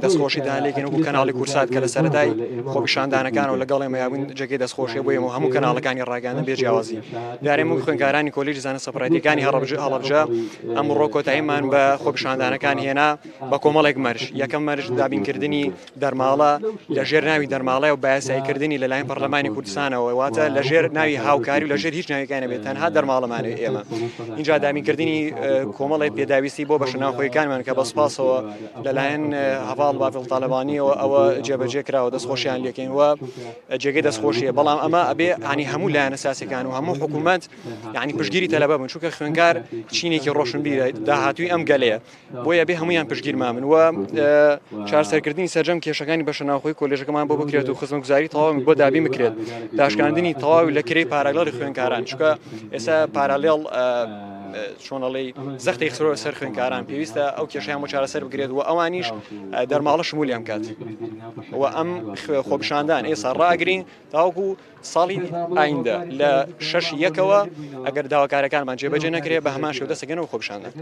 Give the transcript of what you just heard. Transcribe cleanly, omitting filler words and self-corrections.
دەستخۆشی دالێکن و کەناڵی کورسات کە لە سەرەتای خۆپیشاندانەکان و لەگەڵی مەیاون جێگەی دەستخۆشی بۆ و هەموو کەناڵەکانی ڕاگەاندن بێجیاوازی دارێم و خوێندکارانی کۆلیژی زانست سەپڕایەتیەکانی هەڵەبجە ئەمڕۆ کۆتاییمان بە خۆپیشاندانەکان هێنا بە کۆمەڵێک مەرج یەکەم مەرج دابینکردنی دەرماڵە لە ژێر ناوی دەرماڵای و بایاساییکردنی لەلایەن پەرلەمانی کوردستانەوە واتە لە ژێر ناوی هاوکاری و لە ژێر هیچ ناویەکان نەبێت تەنها دەرماڵەمانێ ئێمە اینجا دابینکردنی کۆمەڵی پێداویستی بۆ بەشە ناوخۆیەکانمان کە بەسپاسەوە لەلایەن هەڤاڵ بافڵ تاالبانیەوە ئەوە جێبەجێ کراوە دەستخۆشیان لێکەین وە جێگەی دەستخۆشیە بەڵام ئەمە ئەبێ ینی هەموو لایەنە ساسەکان و هەموو حکوومەت ینی پشتگیری تەلەبە بن چونکە خوێنکار چینێکی ڕۆشنبیرە داهاتووی ئەم گەلەیە بۆیە بێ هەمویان پشتگیرمان من وە چارسەرکردنی سەرجەم کێشەکانی بەشە ناوخۆی کۆلێژەکەمان بۆ بکرێت و خزمەتگوزاری تەواو بۆ دابین بکرێت داشکاندنی تەواوی لە کرێی پارالێڵی خوێنکاران چونکە ئێستا پارالێڵ چۆنەڵی زەختی خسرۆ سەر خوێنکاران پێویستە ئەو کێشیان بۆ چارەسەر بگرێت و ئەوانیش دەرماڵە شمولیان کات و ئەم خۆپیشاندان ئێستا ڕاگرین تاوەکو ساڵی ئایندە لە 6 یەکەوە ئەگەر داواکارەکانمان جێبەجێ نەکرێت بە هەمان شێوە دەستەکەنەوە خۆپیشاندان